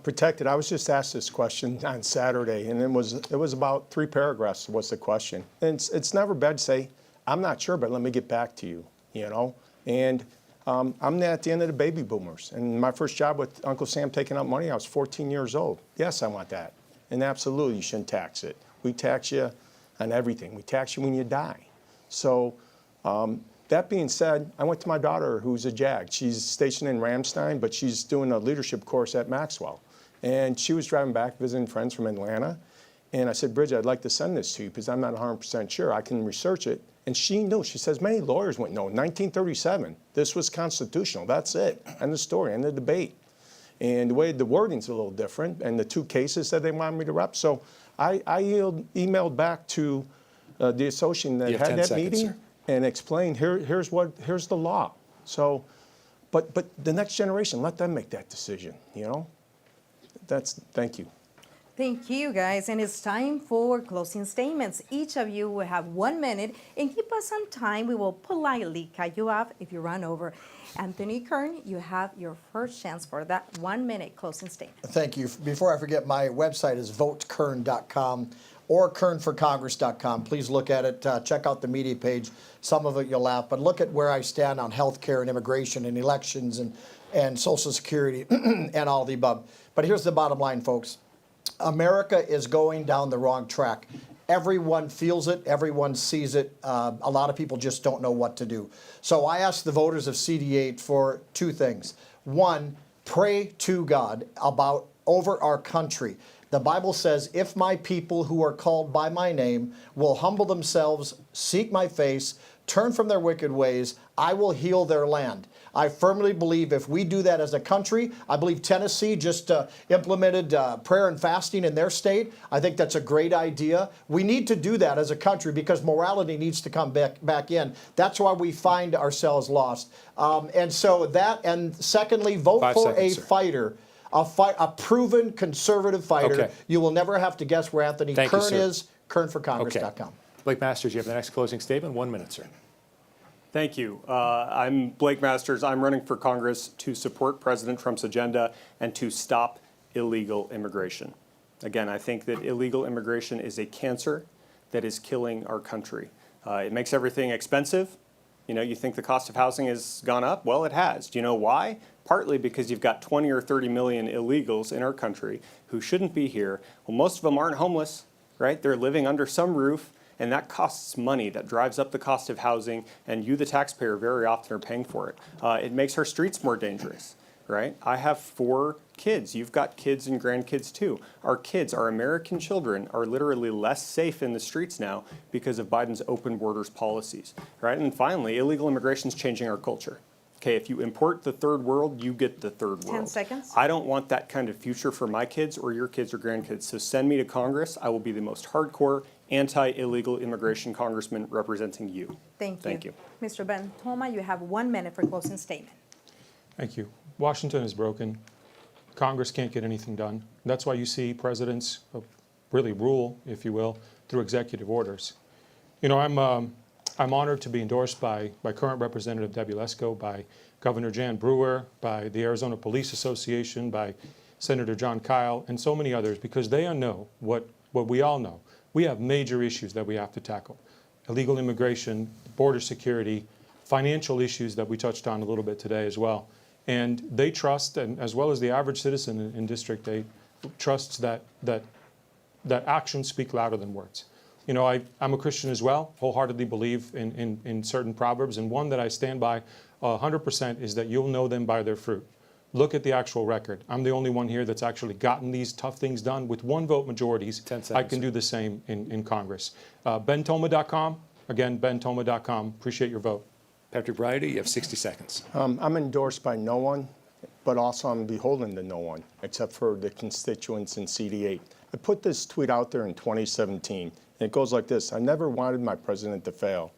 Protected. I was just asked this question on Saturday, and it was about 3 paragraphs was the question. And it's never bad to say, I'm not sure, but let me get back to you, you know. And I'm at the end of the baby boomers. And my first job with Uncle Sam taking out money, I was 14 years old. Yes, I want that. And absolutely, you shouldn't tax it. We tax you on everything. We tax you when you die. So that being said, I went to my daughter, who's a JAG. She's stationed in Ramstein, but she's doing a leadership course at Maxwell. And she was driving back, visiting friends from Atlanta. And I said, Bridget, I'd like to send this to you because I'm not 100% sure. I can research it. And she knew. She says, many lawyers went, no, 1937. This was constitutional. That's it. End of story. End of debate. And the way the wording's a little different, and the 2 cases that they wanted me to rep. So I emailed back to the association that
You have
had
10
that
seconds,
meeting
sir.
and explained, here's the law. So, but the next generation, let them make that decision, you know? Thank you.
Thank you, guys. And it's time for closing statements. Each of you will have 1 minute, and give us some time. We will politely cut you off if you run over. Anthony Kern, you have your first chance for that 1 minute closing statement.
Thank you. Before I forget, my website is votekern.com or kernforcongress.com. Please look at it. Check out the media page. Some of it you'll laugh, but look at where I stand on health care and immigration and elections and Social Security and all the above. But here's the bottom line, folks. America is going down the wrong track. Everyone feels it. Everyone sees it. A lot of people just don't know what to do. So I ask the voters of CD8 for 2 things. 1, pray to God over our country. The Bible says, if my people who are called by my name will humble themselves, seek my face, turn from their wicked ways, I will heal their land. I firmly believe if we do that as a country, I believe Tennessee just implemented prayer and fasting in their state. I think that's a great idea. We need to do that as a country because morality needs to come back in. That's why we find ourselves lost. And secondly, vote
5
for
seconds,
a
sir.
fighter. A proven conservative fighter.
Okay.
You will never have to guess where Anthony
Thank you,
Kern
sir.
is. Kernforcongress.com.
Okay. Blake Masters, you have the next closing statement. 1 minute, sir.
Thank you. I'm Blake Masters. I'm running for Congress to support President Trump's agenda and to stop illegal immigration. Again, I think that illegal immigration is a cancer that is killing our country. It makes everything expensive. You know, you think the cost of housing has gone up? Well, it has. Do you know why? Partly because you've got 20 or 30 million illegals in our country who shouldn't be here. Well, most of them aren't homeless, right? They're living under some roof, and that costs money. That drives up the cost of housing, and you, the taxpayer, very often are paying for it. It makes our streets more dangerous, right? I have 4 kids. You've got kids and grandkids too. Our kids, our American children, are literally less safe in the streets now because of Biden's open borders policies, right? And finally, illegal immigration is changing our culture. Okay, if you import the third world, you get the third world.
10 seconds.
I don't want that kind of future for my kids or your kids or grandkids. So send me to Congress. I will be the most hardcore anti-illegal immigration congressman representing you.
Thank you. Mr. Ben Toma, you have 1 minute for closing statement.
Thank you. Washington is broken. Congress can't get anything done. That's why you see presidents really rule, if you will, through executive orders. You know, I'm honored to be endorsed by current Representative Debbie Lesko, by Governor Jan Brewer, by the Arizona Police Association, by Senator John Kyle, and so many others, because they know what we all know. We have major issues that we have to tackle. Illegal immigration, border security, financial issues that we touched on a little bit today as well. And they trust, and as well as the average citizen in District 8, trusts that actions speak louder than words. You know, I'm a Christian as well, wholeheartedly believe in certain proverbs, and one that I stand by 100% is that you'll know them by their fruit. Look at the actual record. I'm the only one here that's actually gotten these tough things done with 1 vote majorities.
10 seconds,
I can do the same in Congress. bentoma.com, again, bentoma.com. Appreciate your vote.
Patrick Briody, you have 60 seconds.
I'm endorsed by no one, but also I'm beholden to no one, except for the constituents in CD8. I put this tweet out there in 2017, and it goes like this: I never wanted my president to fail.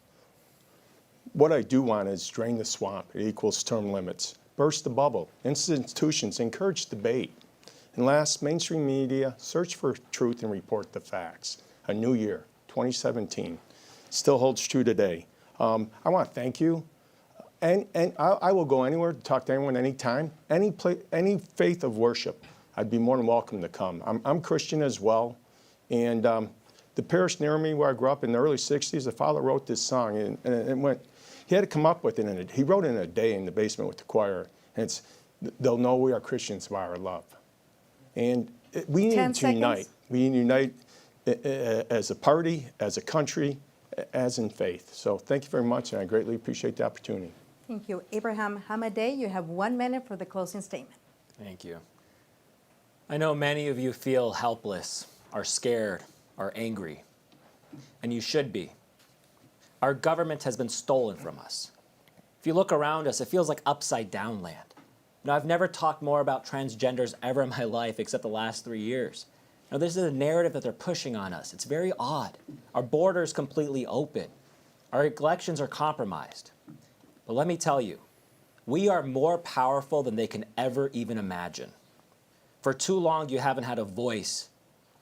What I do want is drain the swamp. It equals term limits. Burst the bubble. Institutions encourage debate. And last, mainstream media search for truth and report the facts. A new year, 2017, still holds true today. I want to thank you. And I will go anywhere to talk to anyone anytime, any faith of worship. I'd be more than welcome to come. I'm Christian as well. And the parish near me where I grew up in the early 60s, the father wrote this song, and it went, he had to come up with it. He wrote it in a day in the basement with the choir. And it's, they'll know we are Christians by our love. And we need to unite. We need to unite as a party, as a country, as in faith. So thank you very much, and I greatly appreciate the opportunity.
Thank you. Abraham Hamadeh, you have 1 minute for the closing statement.
Thank you. I know many of you feel helpless, are scared, are angry, and you should be. Our government has been stolen from us. If you look around us, it feels like upside down land. Now, I've never talked more about transgenders ever in my life except the last 3 years. Now, this is a narrative that they're pushing on us. It's very odd. Our border is completely open. Our elections are compromised. But let me tell you, we are more powerful than they can ever even imagine. For too long, you haven't had a voice.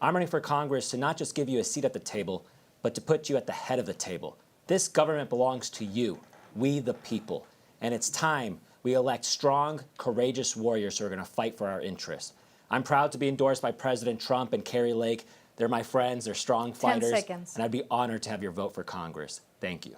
I'm running for Congress to not just give you a seat at the table, but to put you at the head of the table. This government belongs to you, we the people. And it's time we elect strong, courageous warriors who are going to fight for our interests. I'm proud to be endorsed by President Trump and Kari Lake. They're my friends, they're strong fighters.
10 seconds.
And I'd be honored to have your vote for Congress. Thank you.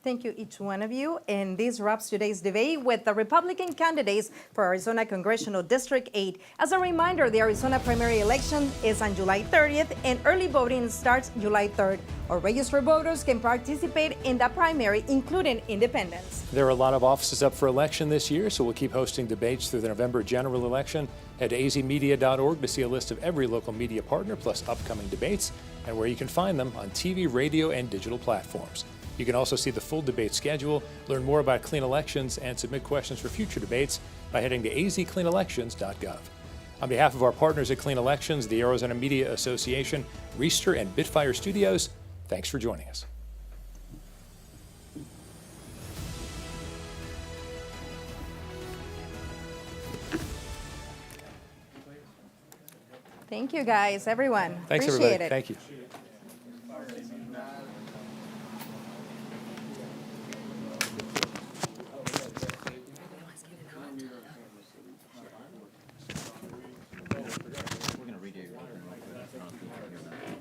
Thank you, each one of you. And this wraps today's debate with the Republican candidates for Arizona Congressional District 8. As a reminder, the Arizona primary election is on July 30th, and early voting starts July 3rd. Or registered voters can participate in the primary, including independents.
There are a lot of offices up for election this year, so we'll keep hosting debates through the November general election. Head to azmedia.org to see a list of every local media partner, plus upcoming debates, and where you can find them on TV, radio, and digital platforms. You can also see the full debate schedule, learn more about clean elections, and submit questions for future debates by heading to azcleanelections.gov. On behalf of our partners at Clean Elections, the Arizona Media Association, Reister, and Bitfire Studios, thanks for joining us.
Thank you, guys, everyone.
Thanks,
Appreciate
everybody.
it.
Thank you.